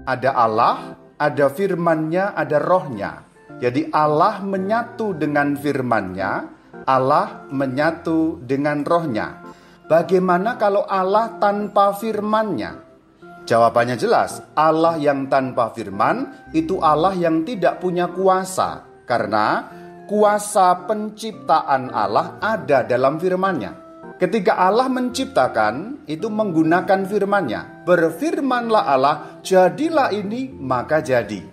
Ada Allah, ada firman-Nya, ada roh-Nya. Jadi Allah menyatu dengan firman-Nya, Allah menyatu dengan roh-Nya. Bagaimana kalau Allah tanpa firman-Nya? Jawabannya jelas, Allah yang tanpa firman itu Allah yang tidak punya kuasa. Karena kuasa penciptaan Allah ada dalam firman-Nya. Ketika Allah menciptakan, itu menggunakan firman-Nya. Berfirmanlah Allah, jadilah ini, maka jadi.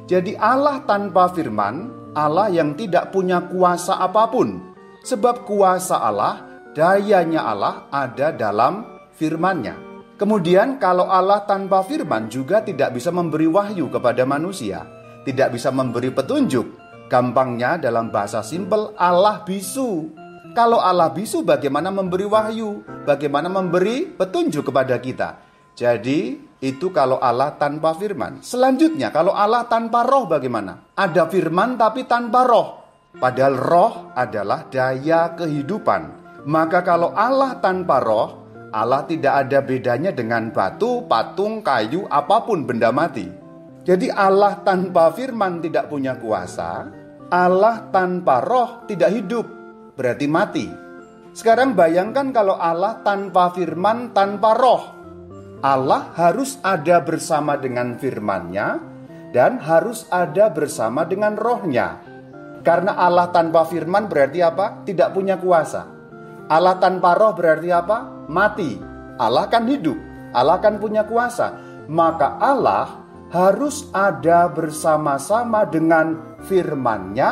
Jadi Allah tanpa firman, Allah yang tidak punya kuasa apapun. Sebab kuasa Allah, dayanya Allah ada dalam firman-Nya. Kemudian kalau Allah tanpa firman juga tidak bisa memberi wahyu kepada manusia. Tidak bisa memberi petunjuk. Gampangnya dalam bahasa simpel, Allah bisu. Kalau Allah bisu bagaimana memberi wahyu? Bagaimana memberi petunjuk kepada kita? Jadi itu kalau Allah tanpa firman. Selanjutnya kalau Allah tanpa roh bagaimana? Ada firman tapi tanpa roh. Padahal roh adalah daya kehidupan. Maka kalau Allah tanpa roh, Allah tidak ada bedanya dengan batu, patung, kayu, apapun benda mati. Jadi Allah tanpa firman tidak punya kuasa. Allah tanpa roh tidak hidup, berarti mati. Sekarang bayangkan kalau Allah tanpa firman, tanpa roh. Allah harus ada bersama dengan firman-Nya dan harus ada bersama dengan roh-Nya. Karena Allah tanpa firman berarti apa? Tidak punya kuasa. Allah tanpa roh berarti apa? Mati. Allah kan hidup. Allah kan punya kuasa. Maka Allah harus ada bersama-sama dengan firman-Nya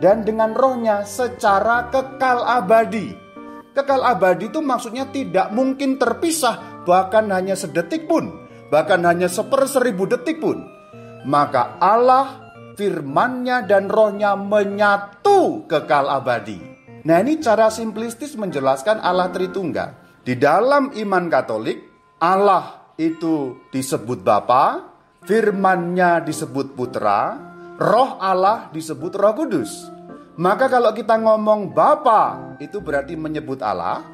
dan dengan roh-Nya secara kekal abadi. Kekal abadi itu maksudnya tidak mungkin terpisah, bahkan hanya sedetik pun, bahkan hanya 1/1000 detik pun. Maka Allah, firman-Nya dan roh-Nya menyatu kekal abadi. Nah, ini cara simplistis menjelaskan Allah Tritunggal. Di dalam iman Katolik, Allah itu disebut Bapa, firman-Nya disebut Putra, roh Allah disebut Roh Kudus. Maka kalau kita ngomong Bapa, itu berarti menyebut Allah,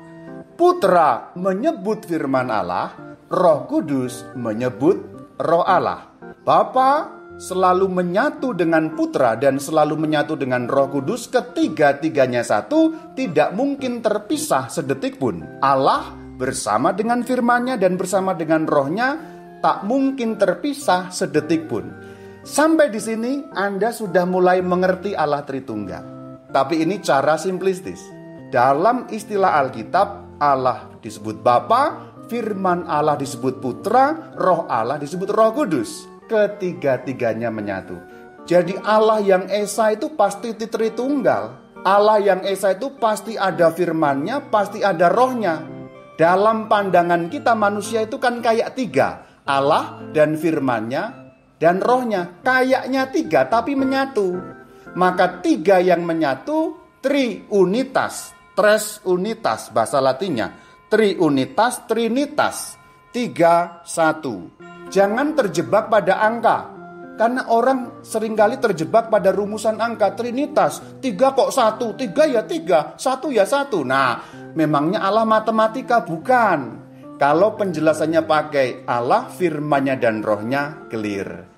Putra menyebut firman Allah, Roh Kudus menyebut roh Allah. Bapa selalu menyatu dengan Putra dan selalu menyatu dengan Roh Kudus, ketiga-tiganya satu, tidak mungkin terpisah sedetik pun. Allah bersama dengan firman-Nya dan bersama dengan roh-Nya tak mungkin terpisah sedetik pun. Sampai di sini Anda sudah mulai mengerti Allah Tritunggal. Tapi ini cara simplistis. Dalam istilah Alkitab, Allah disebut Bapa, firman Allah disebut Putra, roh Allah disebut Roh Kudus. Ketiga-tiganya menyatu. Jadi Allah yang Esa itu pasti Tritunggal. Allah yang Esa itu pasti ada firman-Nya, pasti ada roh-Nya. Dalam pandangan kita manusia itu kan kayak tiga. Allah dan firman-Nya dan roh-Nya. Kayaknya tiga tapi menyatu. Maka tiga yang menyatu, triunitas. Tres unitas bahasa Latinnya. Triunitas, trinitas. 3, 1. Jangan terjebak pada angka. Karena orang seringkali terjebak pada rumusan angka trinitas. 3 kok 1, 3 ya 3, 1 ya 1. Nah, memangnya Allah matematika? Bukan. Kalau penjelasannya pakai Allah, firman-Nya dan roh-Nya, clear.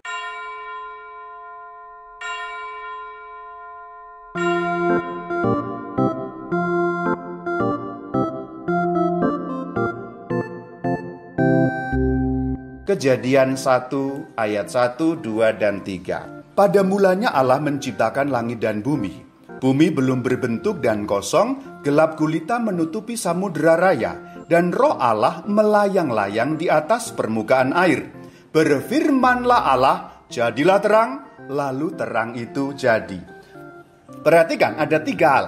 Kejadian 1 ayat 1, 2, dan 3. Pada mulanya Allah menciptakan langit dan bumi. Bumi belum berbentuk dan kosong, gelap gulita menutupi samudera raya, dan roh Allah melayang-layang di atas permukaan air. Berfirmanlah Allah, jadilah terang, lalu terang itu jadi. Perhatikan ada 3 hal.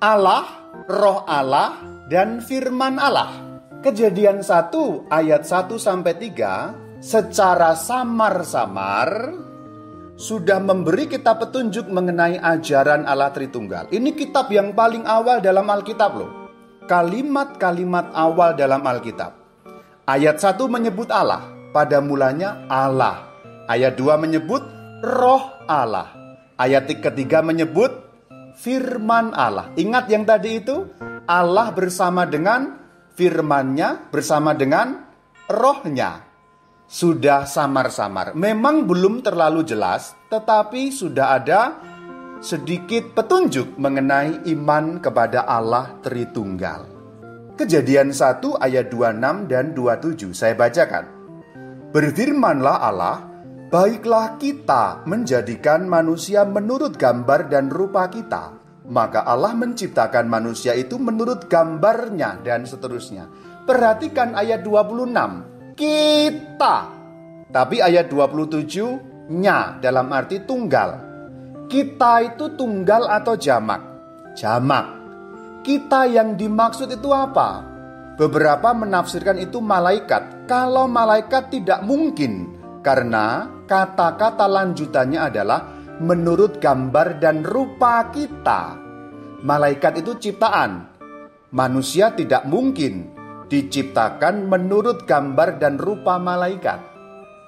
Allah, roh Allah, dan firman Allah. Kejadian 1 ayat 1 sampai 3 secara samar-samar sudah memberi kita petunjuk mengenai ajaran Allah Tritunggal. Ini kitab yang paling awal dalam Alkitab loh. Kalimat-kalimat awal dalam Alkitab. Ayat 1 menyebut Allah, pada mulanya Allah. Ayat 2 menyebut roh Allah. Ayat ketiga menyebut firman Allah. Ingat yang tadi itu? Allah bersama dengan firman-Nya, bersama dengan roh-Nya. sudah samar-samar. Memang belum terlalu jelas, tetapi sudah ada sedikit petunjuk mengenai iman kepada Allah Tritunggal. Kejadian 1 ayat 26 dan 27 saya bacakan. Berfirmanlah Allah, baiklah kita menjadikan manusia menurut gambar dan rupa kita. Maka Allah menciptakan manusia itu menurut gambarnya dan seterusnya. Perhatikan ayat 26. Kita. Tapi ayat 27 nya dalam arti tunggal. Kita itu tunggal atau jamak? Jamak. Kita yang dimaksud itu apa? Beberapa menafsirkan itu malaikat. Kalau malaikat tidak mungkin, karena kata-kata lanjutannya adalah menurut gambar dan rupa kita. Malaikat itu ciptaan. Manusia tidak mungkin diciptakan menurut gambar dan rupa malaikat,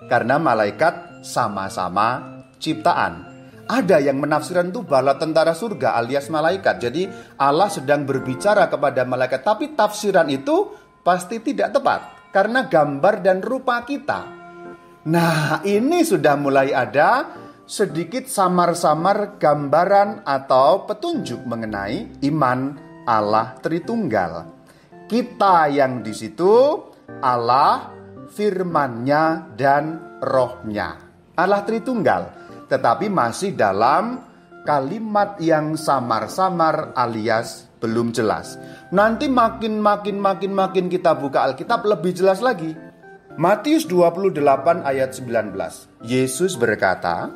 karena malaikat sama-sama ciptaan. Ada yang menafsirkan itu bala tentara surga alias malaikat. Jadi Allah sedang berbicara kepada malaikat, tapi tafsiran itu pasti tidak tepat karena gambar dan rupa kita. Nah, ini sudah mulai ada sedikit samar-samar gambaran atau petunjuk mengenai iman Allah Tritunggal. Kita yang di situ Allah, firman-Nya dan Roh-Nya. Allah Tritunggal, tetapi masih dalam kalimat yang samar-samar alias belum jelas. Nanti makin kita buka Alkitab lebih jelas lagi. Matius 28 ayat 19. Yesus berkata,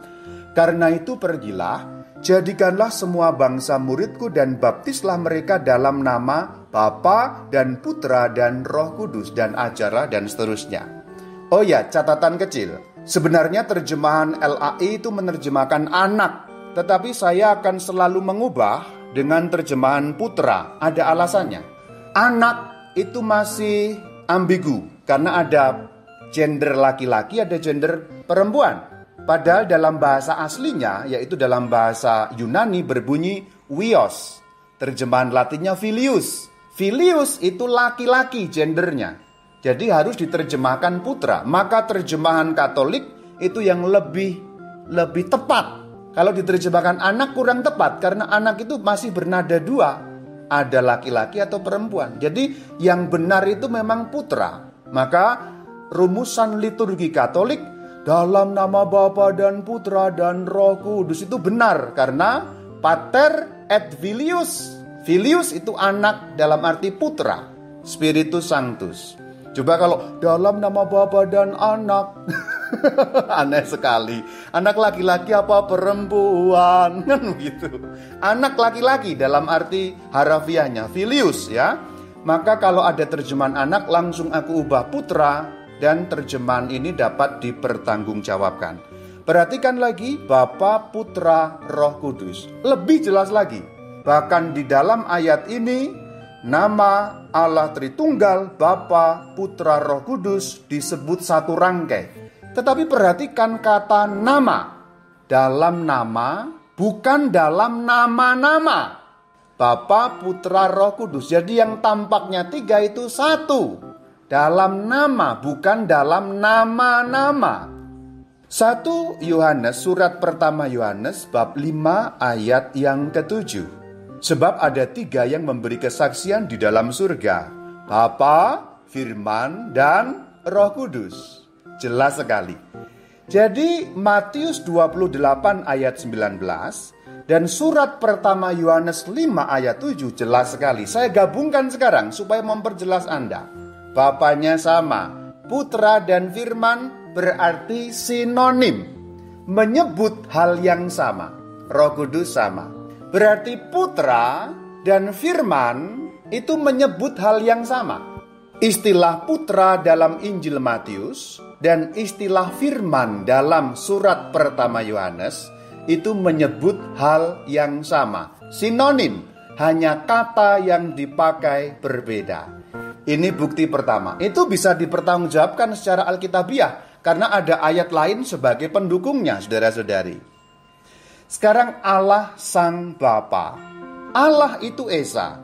karena itu pergilah, jadikanlah semua bangsa muridku dan baptislah mereka dalam nama Bapa dan Putra dan Roh Kudus dan ajarlah dan seterusnya. Oh ya, catatan kecil. Sebenarnya terjemahan LAI itu menerjemahkan anak, tetapi saya akan selalu mengubah dengan terjemahan putra. Ada alasannya. Anak itu masih ambigu karena ada gender laki-laki, ada gender perempuan. Padahal dalam bahasa aslinya, yaitu dalam bahasa Yunani berbunyi Wios. Terjemahan Latinnya Filius. Filius itu laki-laki gendernya. Jadi harus diterjemahkan putra. Maka terjemahan Katolik itu yang lebih tepat. Kalau diterjemahkan anak kurang tepat, karena anak itu masih bernada dua. Ada laki-laki atau perempuan. Jadi yang benar itu memang putra. Maka rumusan liturgi Katolik dalam nama Bapa dan Putra dan Roh Kudus itu benar. Karena Pater et Filius. Filius itu anak dalam arti putra. Spiritus Sanctus. Coba kalau dalam nama Bapa dan Anak. Aneh sekali. Anak laki-laki apa perempuan? Kan begitu. Anak laki-laki dalam arti harafiahnya Filius ya. Maka kalau ada terjemahan anak langsung aku ubah putra. Dan terjemahan ini dapat dipertanggungjawabkan. Perhatikan lagi Bapa, Putra, Roh Kudus. Lebih jelas lagi. Bahkan di dalam ayat ini nama Allah Tritunggal, Bapa, Putra, Roh Kudus disebut satu rangkai. Tetapi perhatikan kata nama. Dalam nama, bukan dalam nama-nama. Bapa, Putra, Roh Kudus. Jadi yang tampaknya tiga itu satu. Dalam nama, bukan dalam nama-nama. 1 Yohanes, surat pertama Yohanes, bab 5 ayat yang ke-7. Sebab ada tiga yang memberi kesaksian di dalam surga. Bapa, Firman, dan Roh Kudus. Jelas sekali. Jadi Matius 28 ayat 19 dan surat pertama Yohanes 5 ayat 7 jelas sekali. Saya gabungkan sekarang supaya memperjelas Anda. Bapanya sama, Putra dan Firman berarti sinonim, menyebut hal yang sama. Roh Kudus sama. Berarti Putra dan Firman itu menyebut hal yang sama. Istilah Putra dalam Injil Matius dan istilah Firman dalam surat pertama Yohanes itu menyebut hal yang sama. Sinonim, hanya kata yang dipakai berbeda. Ini bukti pertama. Itu bisa dipertanggungjawabkan secara alkitabiah karena ada ayat lain sebagai pendukungnya, saudara-saudari. Sekarang Allah Sang Bapa. Allah itu Esa.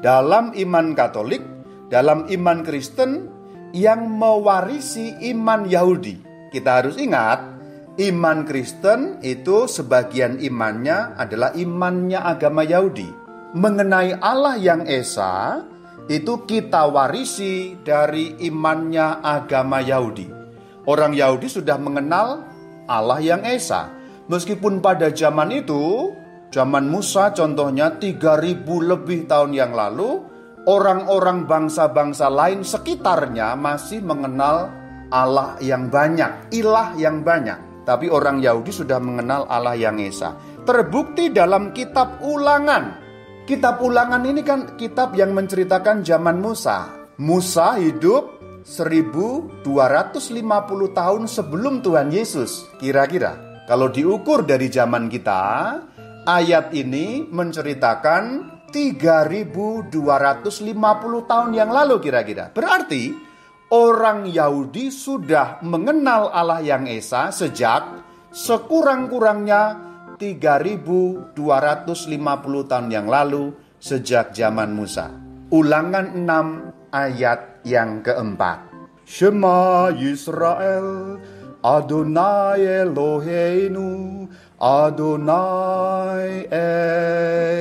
Dalam iman Katolik, dalam iman Kristen, yang mewarisi iman Yahudi. Kita harus ingat, iman Kristen itu sebagian imannya adalah imannya agama Yahudi. Mengenai Allah yang Esa, itu kita warisi dari imannya agama Yahudi. Orang Yahudi sudah mengenal Allah yang Esa. Meskipun pada zaman itu, zaman Musa contohnya 3.000 lebih tahun yang lalu, orang-orang bangsa-bangsa lain sekitarnya masih mengenal Allah yang banyak, ilah yang banyak. Tapi orang Yahudi sudah mengenal Allah yang Esa. Terbukti dalam kitab Ulangan. Kitab Ulangan ini kan kitab yang menceritakan zaman Musa. Musa hidup 1250 tahun sebelum Tuhan Yesus. Kira-kira kalau diukur dari zaman kita, ayat ini menceritakan 3.250 tahun yang lalu kira-kira. Berarti orang Yahudi sudah mengenal Allah yang Esa sejak sekurang-kurangnya 3.250 tahun yang lalu, sejak zaman Musa. Ulangan 6 ayat yang keempat. Shema Yisrael, Adonai Eloheinu, Adonai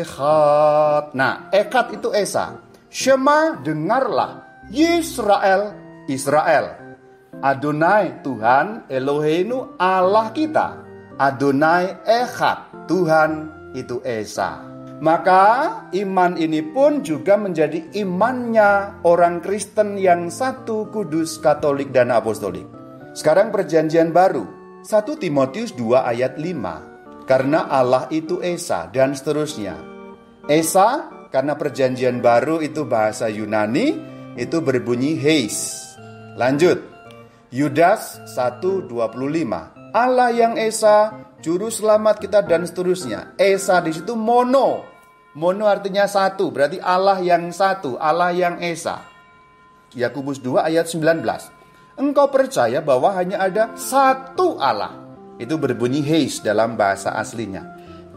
Echad. Nah, Echad itu Esa. Shema, dengarlah. Yisrael, Israel. Adonai, Tuhan. Eloheinu, Allah kita. Adonai Echad, Tuhan itu Esa. Maka iman ini pun juga menjadi imannya orang Kristen yang satu, kudus, katolik, dan apostolik. Sekarang perjanjian baru, 1 Timotius 2 ayat 5. Karena Allah itu Esa, dan seterusnya. Esa, karena perjanjian baru itu bahasa Yunani, itu berbunyi Heis. Lanjut, Yudas 1:25. Allah yang Esa, juru selamat kita, dan seterusnya. Esa di situ mono. Mono artinya satu, berarti Allah yang satu, Allah yang Esa. Yakobus 2 ayat 19. Engkau percaya bahwa hanya ada satu Allah. Itu berbunyi Heis dalam bahasa aslinya.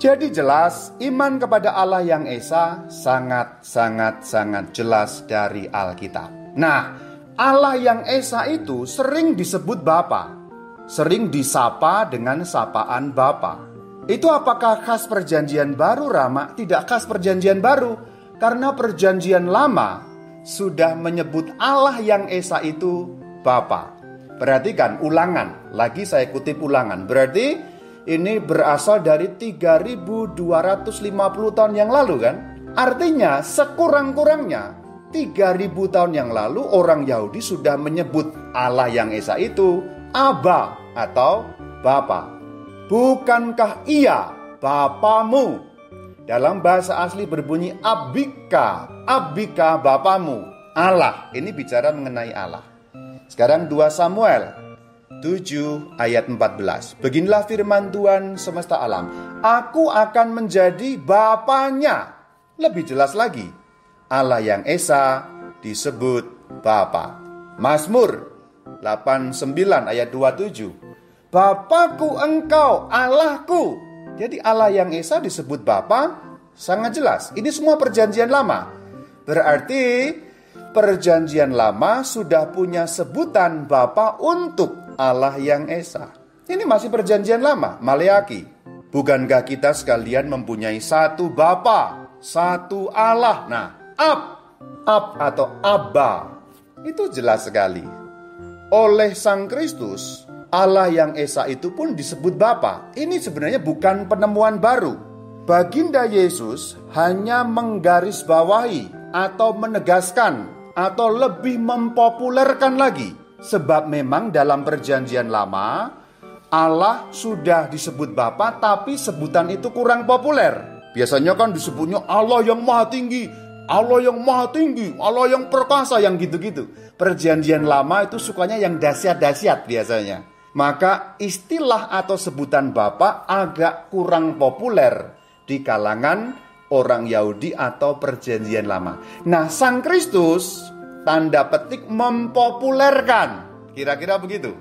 Jadi jelas iman kepada Allah yang Esa sangat jelas dari Alkitab. Nah, Allah yang Esa itu sering disebut Bapa. Sering disapa dengan sapaan Bapa. Itu apakah khas perjanjian baru, Rama? Tidak khas perjanjian baru. Karena perjanjian lama sudah menyebut Allah yang Esa itu Bapa. Perhatikan Ulangan. Lagi saya kutip Ulangan. Berarti ini berasal dari 3.250 tahun yang lalu kan? Artinya sekurang-kurangnya 3.000 tahun yang lalu orang Yahudi sudah menyebut Allah yang Esa itu Abba atau Bapa. Bukankah ia Bapamu? Dalam bahasa asli berbunyi Abika. Abika Bapamu. Allah. Ini bicara mengenai Allah. Sekarang 2 Samuel 7 ayat 14. Beginilah firman Tuhan semesta alam. Aku akan menjadi Bapanya. Lebih jelas lagi. Allah yang Esa disebut Bapa. Mazmur 89 ayat 27. Bapakku engkau, Allahku. Jadi Allah yang Esa disebut Bapa sangat jelas. Ini semua perjanjian lama. Berarti perjanjian lama sudah punya sebutan Bapa untuk Allah yang Esa. Ini masih perjanjian lama, Maleaki. Bukankah kita sekalian mempunyai satu Bapa, satu Allah? Nah, Ab atau Abba. Itu jelas sekali. Oleh Sang Kristus, Allah yang Esa itu pun disebut Bapa. Ini sebenarnya bukan penemuan baru. Baginda Yesus hanya menggarisbawahi atau menegaskan atau lebih mempopulerkan lagi. Sebab memang dalam perjanjian lama Allah sudah disebut Bapa, tapi sebutan itu kurang populer. Biasanya kan disebutnya Allah yang maha tinggi, Allah yang maha tinggi, Allah yang perkasa, yang gitu-gitu. Perjanjian lama itu sukanya yang dahsyat-dahsyat biasanya. Maka istilah atau sebutan Bapa agak kurang populer di kalangan orang Yahudi atau perjanjian lama. Nah, Sang Kristus tanda petik mempopulerkan. Kira-kira begitu.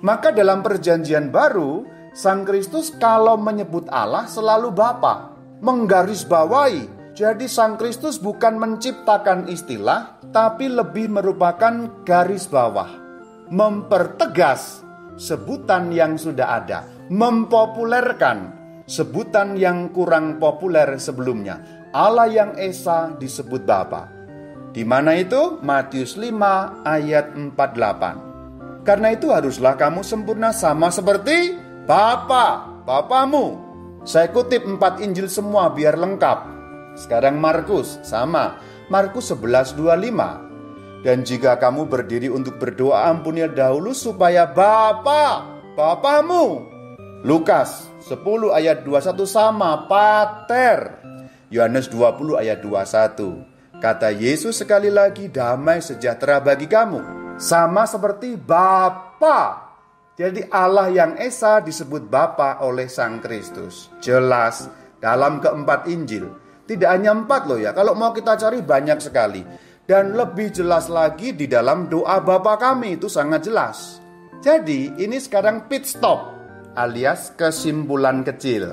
Maka dalam perjanjian baru, Sang Kristus kalau menyebut Allah selalu Bapa. Menggarisbawahi Jadi Sang Kristus bukan menciptakan istilah, tapi lebih merupakan garis bawah, mempertegas sebutan yang sudah ada, mempopulerkan sebutan yang kurang populer sebelumnya. Allah yang Esa disebut Bapa. Di mana itu? Matius 5 ayat 48. Karena itu haruslah kamu sempurna sama seperti Bapamu. Saya kutip 4 Injil semua biar lengkap. Sekarang Markus, sama. Markus 11:25. Dan jika kamu berdiri untuk berdoa, ampunilah dahulu supaya Bapamu. Lukas 10 ayat 21 sama, Pater. Yohanes 20 ayat 21. Kata Yesus sekali lagi, damai sejahtera bagi kamu. Sama seperti Bapa. Jadi Allah yang Esa disebut Bapa oleh Sang Kristus. Jelas dalam keempat Injil. Tidak hanya 4 loh ya. Kalau mau kita cari banyak sekali. Dan lebih jelas lagi di dalam doa Bapa kami. Itu sangat jelas. Jadi ini sekarang pit stop alias kesimpulan kecil.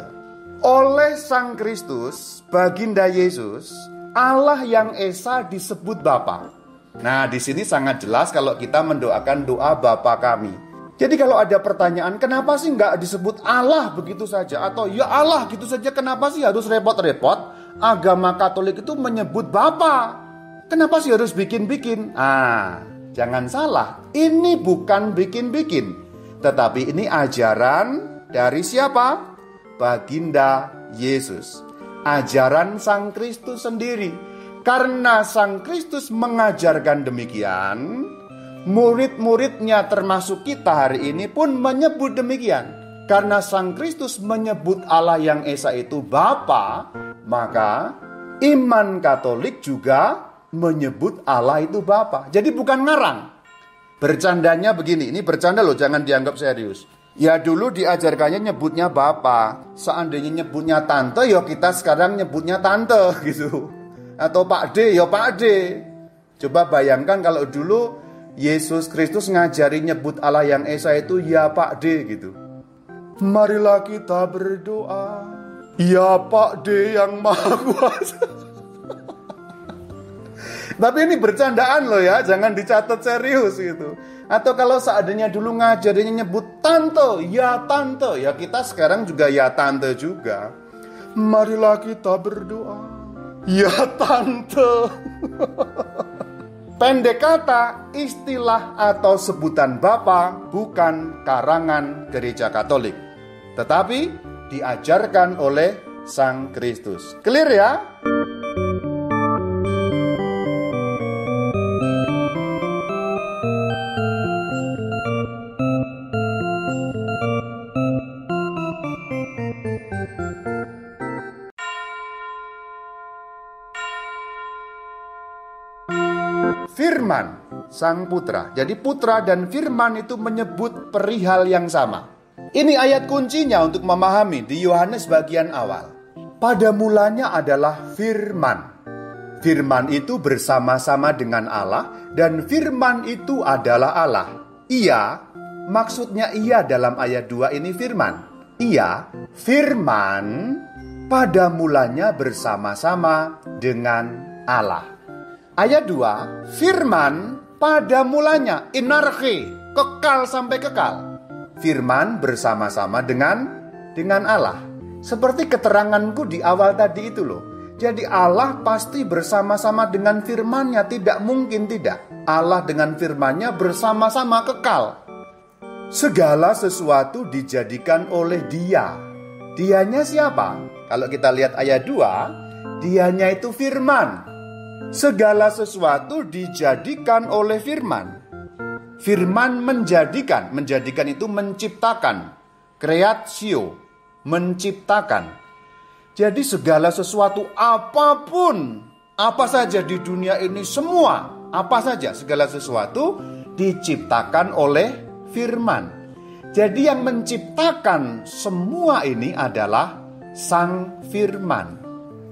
Oleh Sang Kristus, baginda Yesus, Allah yang Esa disebut Bapa. Nah, di sini sangat jelas kalau kita mendoakan doa Bapa kami. Jadi kalau ada pertanyaan, kenapa sih nggak disebut Allah begitu saja? Atau ya Allah gitu saja, kenapa sih harus repot-repot? Agama Katolik itu menyebut Bapa. Kenapa sih harus bikin-bikin? Jangan salah, ini bukan bikin-bikin. Tetapi ini ajaran dari siapa? Baginda Yesus. Ajaran Sang Kristus sendiri. Karena Sang Kristus mengajarkan demikian, murid-muridnya termasuk kita hari ini pun menyebut demikian. Karena Sang Kristus menyebut Allah yang Esa itu Bapa, maka iman Katolik juga menyebut Allah itu Bapa. Jadi bukan ngarang. Bercandanya begini, ini bercanda loh, jangan dianggap serius. Ya dulu diajarkannya nyebutnya Bapa. Seandainya nyebutnya Tante, ya kita sekarang nyebutnya Tante gitu. Atau Pak D, ya Pak D. Coba bayangkan kalau dulu Yesus Kristus ngajari nyebut Allah yang Esa itu ya Pak D gitu. Marilah kita berdoa, ya Pak D yang Maha Kuasa. Tapi ini bercandaan loh ya, jangan dicatat serius gitu. Atau kalau seandainya dulu ngajarinya nyebut Tante, ya kita sekarang juga ya Tante juga. Marilah kita berdoa, ya Tante. Pendek kata, istilah atau sebutan Bapa bukan karangan gereja Katolik, tetapi diajarkan oleh Sang Kristus. Clear ya? Firman, Sang Putra. Jadi Putra dan Firman itu menyebut perihal yang sama. Ini ayat kuncinya untuk memahami di Yohanes bagian awal. Pada mulanya adalah Firman. Firman itu bersama-sama dengan Allah dan Firman itu adalah Allah. Ia, maksudnya ia dalam ayat 2 ini Firman. Ia, Firman, pada mulanya bersama-sama dengan Allah. Ayat 2, Firman pada mulanya, inarche, kekal sampai kekal. Firman bersama-sama dengan Allah. Seperti keteranganku di awal tadi itu loh. Jadi Allah pasti bersama-sama dengan firman-Nya, tidak mungkin tidak. Allah dengan firman-Nya bersama-sama kekal. Segala sesuatu dijadikan oleh Dia. Dianya siapa? Kalau kita lihat ayat 2, Dianya itu firman. Segala sesuatu dijadikan oleh firman. Firman menjadikan itu menciptakan. Creatio, menciptakan. Jadi segala sesuatu apapun, apa saja di dunia ini semua, apa saja segala sesuatu diciptakan oleh firman. Jadi yang menciptakan semua ini adalah Sang Firman.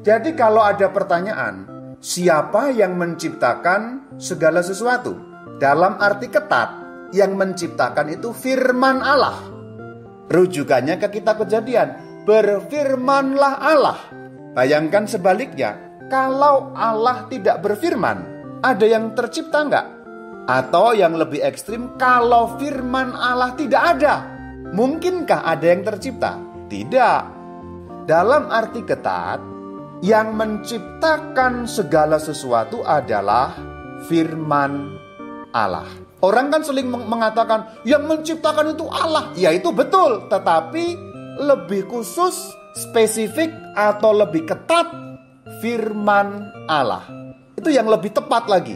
Jadi kalau ada pertanyaan, siapa yang menciptakan segala sesuatu? Dalam arti ketat, yang menciptakan itu firman Allah. Rujukannya ke kitab Kejadian, berfirmanlah Allah. Bayangkan sebaliknya, kalau Allah tidak berfirman, ada yang tercipta enggak? Atau yang lebih ekstrim, kalau firman Allah tidak ada, mungkinkah ada yang tercipta? Tidak. Dalam arti ketat, yang menciptakan segala sesuatu adalah firman Allah. Orang kan sering mengatakan yang menciptakan itu Allah. Ya itu betul, tetapi lebih khusus, spesifik atau lebih ketat firman Allah. Itu yang lebih tepat lagi.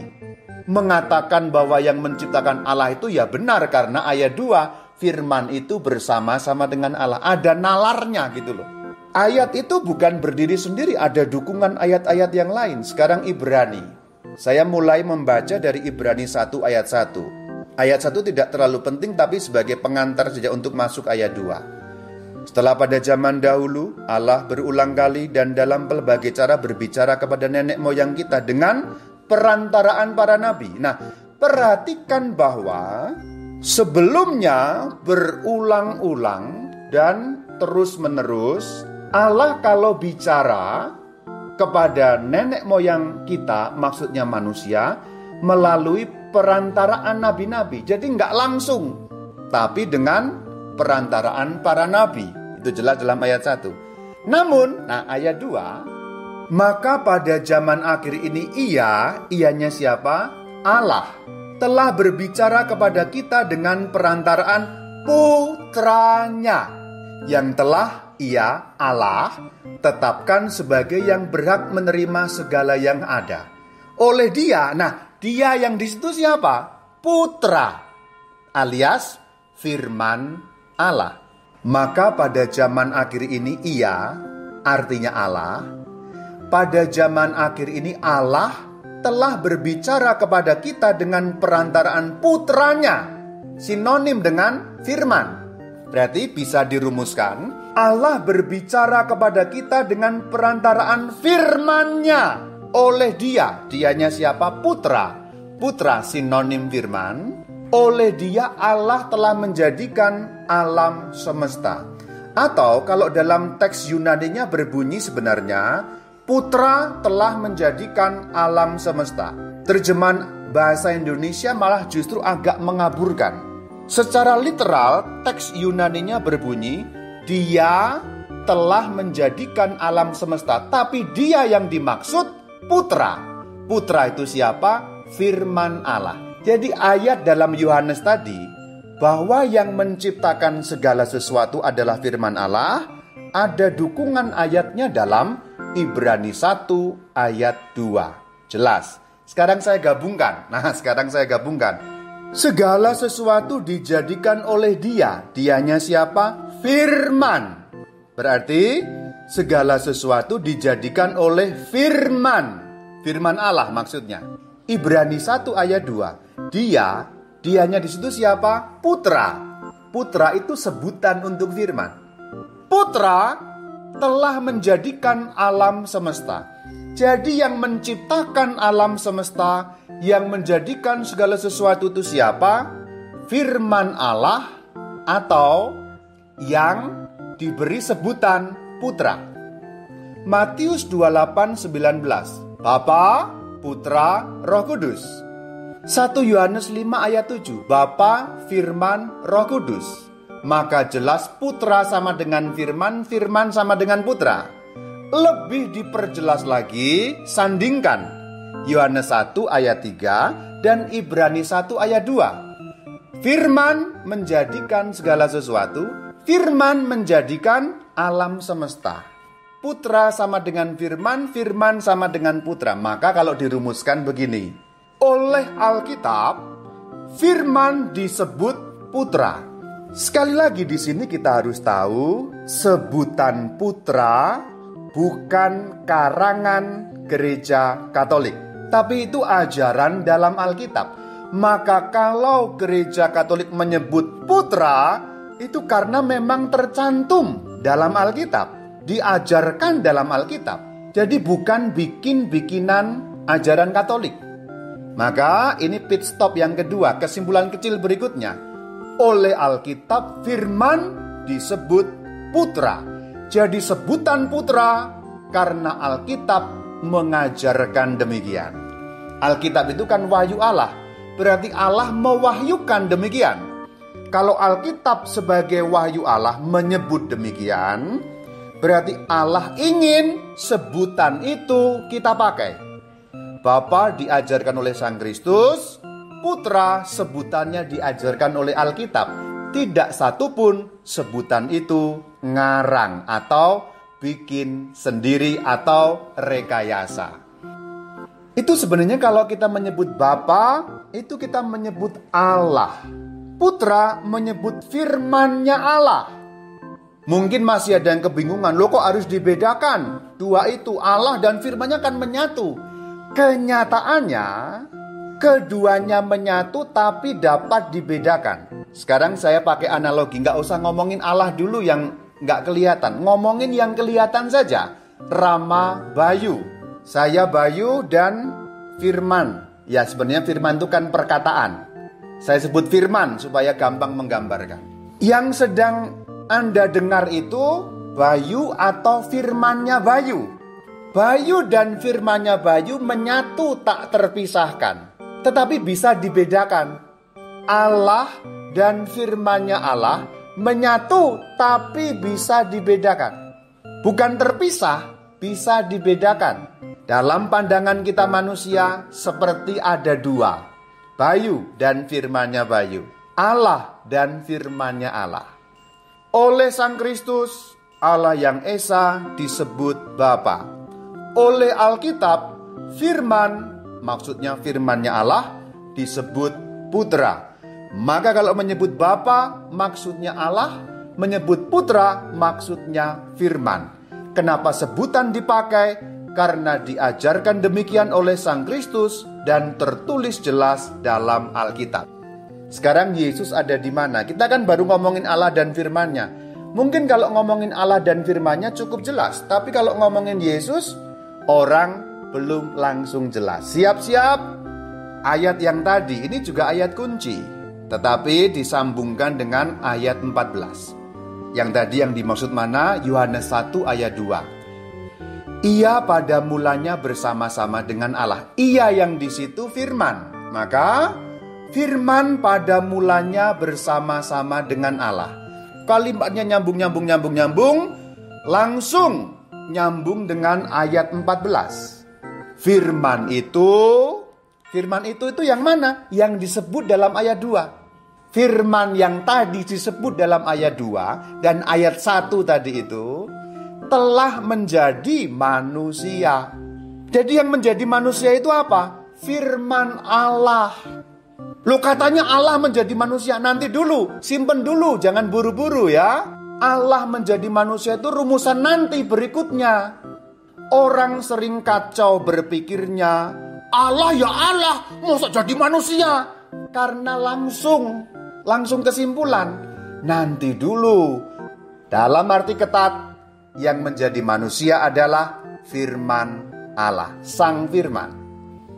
Mengatakan bahwa yang menciptakan Allah itu ya benar, karena ayat 2 firman itu bersama-sama dengan Allah. Ada nalarnya gitu loh. Ayat itu bukan berdiri sendiri, ada dukungan ayat-ayat yang lain. Sekarang Ibrani. Saya mulai membaca dari Ibrani 1 ayat 1. Ayat 1 tidak terlalu penting, tapi sebagai pengantar saja untuk masuk ayat 2. Setelah pada zaman dahulu, Allah berulang kali dan dalam berbagai cara berbicara kepada nenek moyang kita dengan perantaraan para nabi. Nah, perhatikan bahwa sebelumnya berulang-ulang dan terus-menerus Allah kalau bicara kepada nenek moyang kita, maksudnya manusia, melalui perantaraan nabi-nabi. Jadi nggak langsung, tapi dengan perantaraan para nabi. Itu jelas dalam ayat 1. Namun, ayat 2, maka pada zaman akhir ini ianya siapa? Allah telah berbicara kepada kita dengan perantaraan putranya, yang telah Ia, Allah, tetapkan sebagai yang berhak menerima segala yang ada. Oleh Dia, Dia yang di situ siapa? Putra, alias firman Allah. Maka pada zaman akhir ini Ia, artinya Allah, pada zaman akhir ini Allah telah berbicara kepada kita dengan perantaraan putranya, sinonim dengan firman. Berarti bisa dirumuskan, Allah berbicara kepada kita dengan perantaraan firman-Nya. Oleh Dianya siapa? Putra. Putra sinonim firman. Oleh Dia Allah telah menjadikan alam semesta. Atau kalau dalam teks Yunaninya berbunyi sebenarnya, Putra telah menjadikan alam semesta. Terjemahan bahasa Indonesia malah justru agak mengaburkan. Secara literal, teks Yunaninya berbunyi, Dia telah menjadikan alam semesta. Tapi Dia yang dimaksud Putra. Putra itu siapa? Firman Allah. Jadi ayat dalam Yohanes tadi, bahwa yang menciptakan segala sesuatu adalah firman Allah, ada dukungan ayatnya dalam Ibrani 1 ayat 2. Jelas. Sekarang saya gabungkan. Segala sesuatu dijadikan oleh Dia. Dianya siapa? Firman. Berarti segala sesuatu dijadikan oleh firman. Firman Allah maksudnya. Ibrani 1 ayat 2. Dianya di situ siapa? Putra. Putra itu sebutan untuk firman. Putra telah menjadikan alam semesta. Jadi yang menciptakan alam semesta, yang menjadikan segala sesuatu itu siapa? Firman Allah, atau yang diberi sebutan Putra. Matius 28:19. Bapa, Putra, Roh Kudus. 1 Yohanes 5 ayat 7. Bapa, Firman, Roh Kudus. Maka jelas Putra sama dengan Firman, Firman sama dengan Putra. Lebih diperjelas lagi, sandingkan Yohanes 1 ayat 3 dan Ibrani 1 ayat 2. Firman menjadikan segala sesuatu, Firman menjadikan alam semesta. Putra sama dengan Firman, Firman sama dengan Putra. Maka kalau dirumuskan begini, oleh Alkitab, Firman disebut Putra. Sekali lagi di sini kita harus tahu, sebutan Putra bukan karangan gereja Katolik, tapi itu ajaran dalam Alkitab. Maka kalau gereja Katolik menyebut Putra, itu karena memang tercantum dalam Alkitab, diajarkan dalam Alkitab. Jadi bukan bikin-bikinan ajaran Katolik. Maka ini pit stop yang kedua, kesimpulan kecil berikutnya. Oleh Alkitab, Firman disebut Putra. Jadi sebutan Putra karena Alkitab mengajarkan demikian. Alkitab itu kan wahyu Allah, berarti Allah mewahyukan demikian. Kalau Alkitab sebagai wahyu Allah menyebut demikian, berarti Allah ingin sebutan itu kita pakai. Bapa diajarkan oleh Sang Kristus, Putra sebutannya diajarkan oleh Alkitab. Tidak satupun sebutan itu ngarang atau bikin sendiri atau rekayasa. Itu sebenarnya kalau kita menyebut Bapa, itu kita menyebut Allah. Putra menyebut firman-Nya Allah. Mungkin masih ada yang kebingungan, loh kok harus dibedakan? Dua itu, Allah dan firman-Nya kan menyatu. Kenyataannya, keduanya menyatu tapi dapat dibedakan. Sekarang saya pakai analogi, nggak usah ngomongin Allah dulu yang nggak kelihatan. Ngomongin yang kelihatan saja. Rama, Bayu. Saya Bayu dan firman. Ya sebenarnya firman itu kan perkataan. Saya sebut firman supaya gampang menggambarkan. Yang sedang Anda dengar itu Bayu atau firman-Nya Bayu. Bayu dan firman-Nya Bayu menyatu tak terpisahkan. Tetapi bisa dibedakan. Allah dan firman-Nya Allah menyatu tapi bisa dibedakan. Bukan terpisah, bisa dibedakan. Dalam pandangan kita manusia seperti ada dua, Bayu dan firman-Nya Bayu, Allah dan firman-Nya Allah. Oleh Sang Kristus, Allah yang Esa disebut Bapa. Oleh Alkitab, firman, maksudnya firman-Nya Allah, disebut Putra. Maka kalau menyebut Bapa, maksudnya Allah, menyebut Putra, maksudnya firman. Kenapa sebutan dipakai? Karena diajarkan demikian oleh Sang Kristus dan tertulis jelas dalam Alkitab. Sekarang Yesus ada di mana? Kita kan baru ngomongin Allah dan firman-Nya. Mungkin kalau ngomongin Allah dan firman-Nya cukup jelas. Tapi kalau ngomongin Yesus, orang belum langsung jelas. Siap-siap, ayat yang tadi, ini juga ayat kunci. Tetapi disambungkan dengan ayat 14. Yang tadi yang dimaksud mana? Yohanes 1 ayat 2. Ia pada mulanya bersama-sama dengan Allah. Ia yang di situ firman. Maka firman pada mulanya bersama-sama dengan Allah. Kalimatnya nyambung. Langsung nyambung dengan ayat 14. Firman itu yang mana? Yang disebut dalam ayat 2. Firman yang tadi disebut dalam ayat 2 dan ayat 1 tadi itu telah menjadi manusia. Jadi yang menjadi manusia itu apa? Firman Allah. Loh katanya Allah menjadi manusia. Nanti dulu, simpen dulu, jangan buru-buru ya. Allah menjadi manusia itu rumusan nanti berikutnya. Orang sering kacau berpikirnya, Allah ya Allah, masa jadi manusia? Karena langsung kesimpulan. Nanti dulu. Dalam arti ketat, yang menjadi manusia adalah firman Allah, Sang Firman.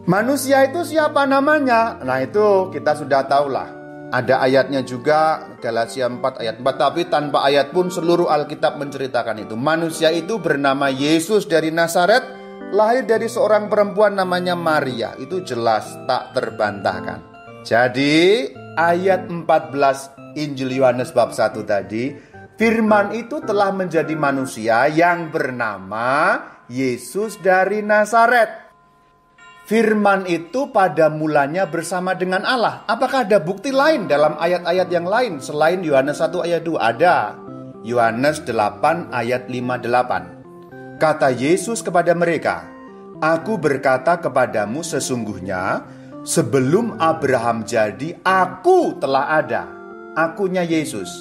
Manusia itu siapa namanya? Nah itu kita sudah tahulah. Ada ayatnya juga, Galatia 4 ayat 4. Tapi tanpa ayat pun seluruh Alkitab menceritakan itu. Manusia itu bernama Yesus dari Nazaret, lahir dari seorang perempuan namanya Maria. Itu jelas tak terbantahkan. Jadi ayat 14 Injil Yohanes bab 1 tadi, firman itu telah menjadi manusia yang bernama Yesus dari Nazaret. Firman itu pada mulanya bersama dengan Allah. Apakah ada bukti lain dalam ayat-ayat yang lain selain Yohanes 1 ayat 2? Ada. Yohanes 8 ayat 58. Kata Yesus kepada mereka, Aku berkata kepadamu sesungguhnya, sebelum Abraham jadi, aku telah ada. Akunya Yesus.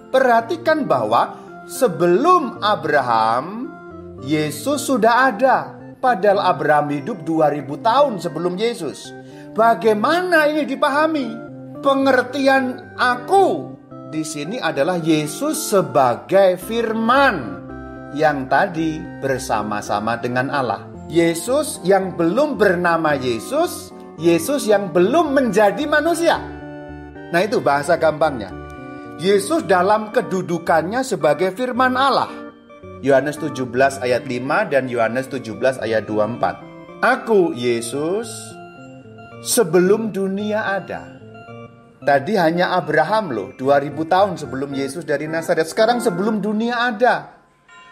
Perhatikan bahwa sebelum Abraham, Yesus sudah ada. Padahal Abraham hidup 2000 tahun sebelum Yesus. Bagaimana ini dipahami? Pengertian aku di sini adalah Yesus sebagai firman yang tadi bersama-sama dengan Allah. Yesus yang belum bernama Yesus, Yesus yang belum menjadi manusia. Nah itu bahasa gampangnya. Yesus dalam kedudukannya sebagai firman Allah. Yohanes 17 ayat 5 dan Yohanes 17 ayat 24. Aku, Yesus, sebelum dunia ada. Tadi hanya Abraham loh, 2000 tahun sebelum Yesus dari Nazaret. Sekarang sebelum dunia ada.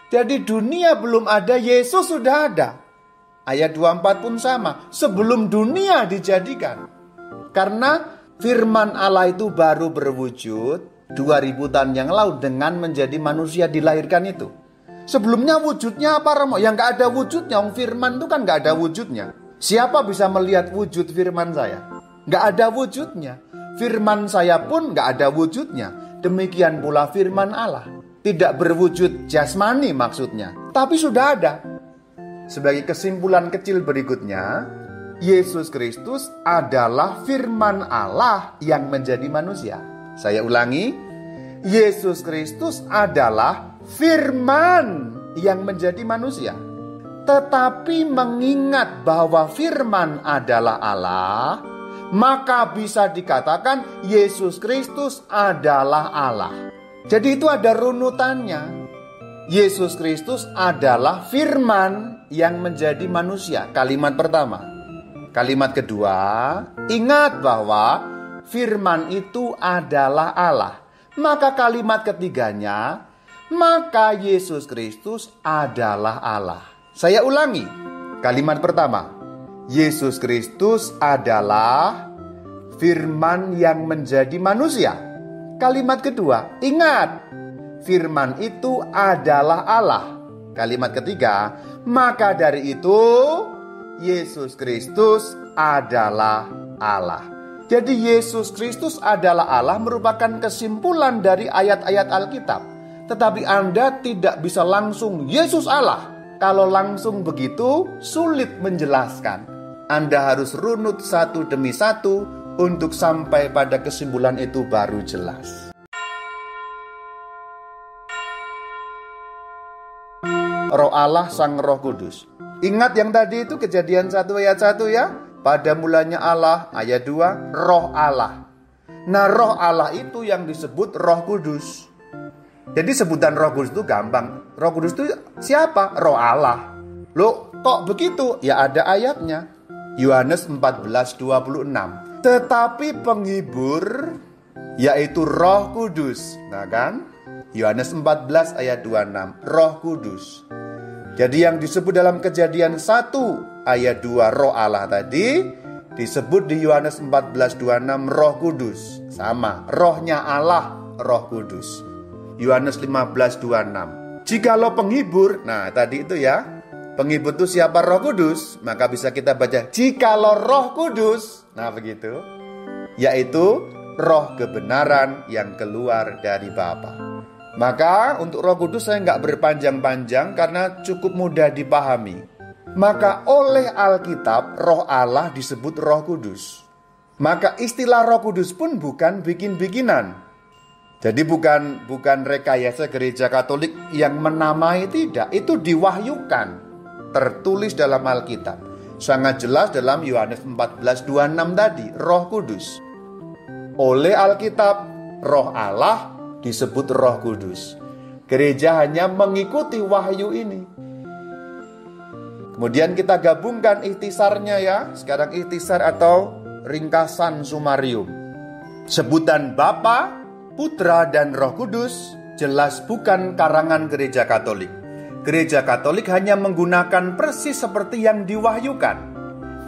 Jadi dunia belum ada, Yesus sudah ada. Ayat 24 pun sama, sebelum dunia dijadikan. Karena firman Allah itu baru berwujud 2000 tahun yang lalu dengan menjadi manusia dilahirkan itu. Sebelumnya wujudnya apa, Romo? Yang gak ada wujudnya, firman itu kan gak ada wujudnya. Siapa bisa melihat wujud firman saya? Gak ada wujudnya. Firman saya pun gak ada wujudnya. Demikian pula firman Allah. Tidak berwujud jasmani maksudnya, tapi sudah ada. Sebagai kesimpulan kecil berikutnya, Yesus Kristus adalah firman Allah yang menjadi manusia. Saya ulangi, Yesus Kristus adalah firman yang menjadi manusia. Tetapi mengingat bahwa firman adalah Allah, maka bisa dikatakan Yesus Kristus adalah Allah. Jadi itu ada runutannya. Yesus Kristus adalah firman yang menjadi manusia. Kalimat pertama. Kalimat kedua, ingat bahwa firman itu adalah Allah. Maka kalimat ketiganya, maka Yesus Kristus adalah Allah. Saya ulangi. Kalimat pertama, Yesus Kristus adalah firman yang menjadi manusia. Kalimat kedua, ingat, firman itu adalah Allah. Kalimat ketiga, maka dari itu Yesus Kristus adalah Allah. Jadi Yesus Kristus adalah Allah merupakan kesimpulan dari ayat-ayat Alkitab. Tetapi Anda tidak bisa langsung Yesus Allah. Kalau langsung begitu sulit menjelaskan. Anda harus runut satu demi satu untuk sampai pada kesimpulan itu baru jelas. Roh Allah Sang Roh Kudus. Ingat yang tadi itu Kejadian 1 ayat 1 ya. Pada mulanya Allah, ayat 2, Roh Allah. Nah, Roh Allah itu yang disebut Roh Kudus. Jadi sebutan Roh Kudus itu gampang. Roh Kudus itu siapa? Roh Allah. Loh, kok begitu? Ya ada ayatnya. Yohanes 14:26. Tetapi penghibur, yaitu Roh Kudus. Nah kan? Yohanes 14 ayat 26, Roh Kudus. Jadi yang disebut dalam Kejadian 1 ayat 2 Roh Allah tadi, disebut di Yohanes 14:26 Roh Kudus. Sama, rohnya Allah, Roh Kudus. Yohanes 15:26. Jikalau penghibur, nah tadi itu ya, penghibur itu siapa? Roh Kudus. Maka bisa kita baca, jikalau Roh Kudus, nah begitu, yaitu roh kebenaran yang keluar dari Bapa. Maka untuk Roh Kudus saya nggak berpanjang-panjang karena cukup mudah dipahami. Maka oleh Alkitab Roh Allah disebut Roh Kudus. Maka istilah Roh Kudus pun bukan bikin-bikinan. Jadi bukan rekayasa gereja Katolik yang menamai, tidak. Itu diwahyukan, tertulis dalam Alkitab. Sangat jelas dalam Yohanes 14:26 tadi, Roh Kudus. Oleh Alkitab Roh Allah disebut Roh Kudus. Gereja hanya mengikuti wahyu ini. Kemudian kita gabungkan ikhtisarnya ya. Sekarang ikhtisar atau ringkasan sumarium. Sebutan Bapa, Putra dan Roh Kudus jelas bukan karangan gereja Katolik. Gereja Katolik hanya menggunakan persis seperti yang diwahyukan.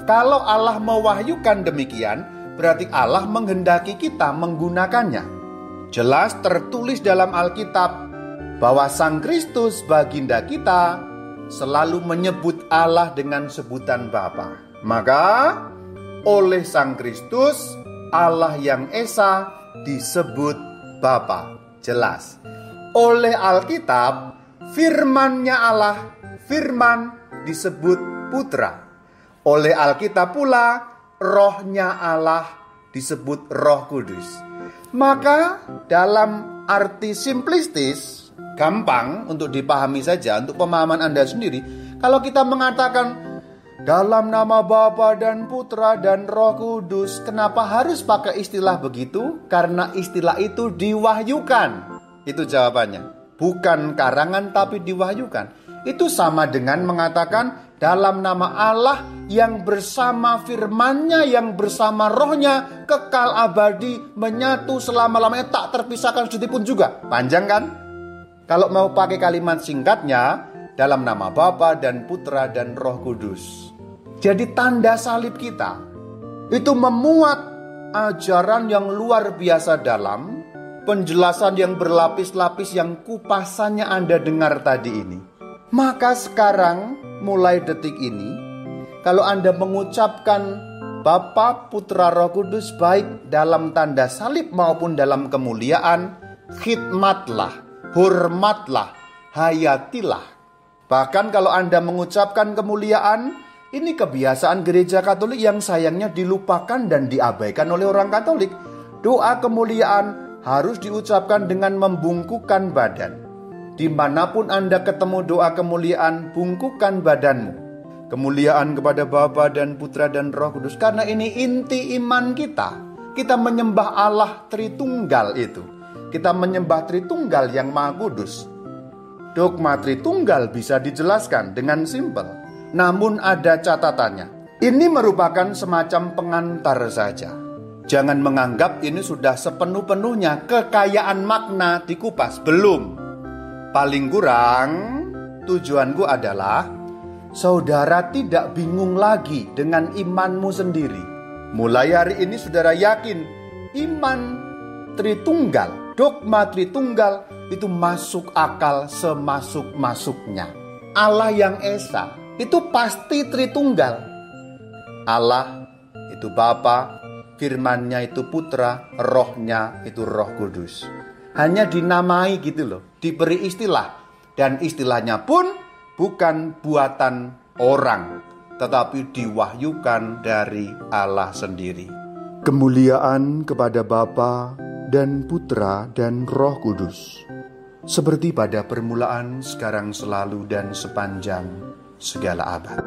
Kalau Allah mewahyukan demikian, berarti Allah menghendaki kita menggunakannya. Jelas tertulis dalam Alkitab bahwa Sang Kristus baginda kita selalu menyebut Allah dengan sebutan Bapa. Maka oleh Sang Kristus Allah yang Esa disebut Bapa. Jelas. Oleh Alkitab firman-Nya Allah, firman disebut Putra. Oleh Alkitab pula rohnya Allah disebut Roh Kudus. Maka dalam arti simplistis, gampang untuk dipahami saja, untuk pemahaman Anda sendiri. Kalau kita mengatakan dalam nama Bapa dan Putra dan Roh Kudus, kenapa harus pakai istilah begitu? Karena istilah itu diwahyukan. Itu jawabannya. bukan karangan tapi diwahyukan. Itu sama dengan mengatakan dalam nama Allah yang bersama firman-Nya, yang bersama rohnya, kekal abadi, menyatu selama-lamanya, tak terpisahkan sedikit pun juga. Panjang kan? Kalau mau pakai kalimat singkatnya, dalam nama Bapa dan Putra dan Roh Kudus. Jadi tanda salib kita itu memuat ajaran yang luar biasa dalam, penjelasan yang berlapis-lapis yang kupasannya Anda dengar tadi ini. Maka sekarang mulai detik ini, kalau Anda mengucapkan Bapa, Putra, Roh Kudus baik dalam tanda salib maupun dalam kemuliaan, khidmatlah, hormatlah, hayatilah. Bahkan kalau Anda mengucapkan kemuliaan, ini kebiasaan gereja Katolik yang sayangnya dilupakan dan diabaikan oleh orang Katolik. Doa kemuliaan harus diucapkan dengan membungkukkan badan. Dimanapun Anda ketemu doa kemuliaan, bungkukkan badanmu. Kemuliaan kepada Bapa dan Putra dan Roh Kudus. Karena ini inti iman kita. Kita menyembah Allah Tritunggal itu. Kita menyembah Tritunggal yang Maha Kudus. Dogma Tritunggal bisa dijelaskan dengan simpel. Namun ada catatannya. Ini merupakan semacam pengantar saja. Jangan menganggap ini sudah sepenuh-penuhnya kekayaan makna dikupas. Belum. Paling kurang tujuanku adalah saudara tidak bingung lagi dengan imanmu sendiri. Mulai hari ini saudara yakin iman Tritunggal, dogma Tritunggal itu masuk akal semasuk-masuknya. Allah yang Esa itu pasti Tritunggal. Allah itu Bapa, firman-Nya itu Putra, rohnya itu Roh Kudus. Hanya dinamai gitu loh, diberi istilah. Dan istilahnya pun bukan buatan orang, tetapi diwahyukan dari Allah sendiri. Kemuliaan kepada Bapa dan Putra dan Roh Kudus, seperti pada permulaan, sekarang, selalu, dan sepanjang segala abad.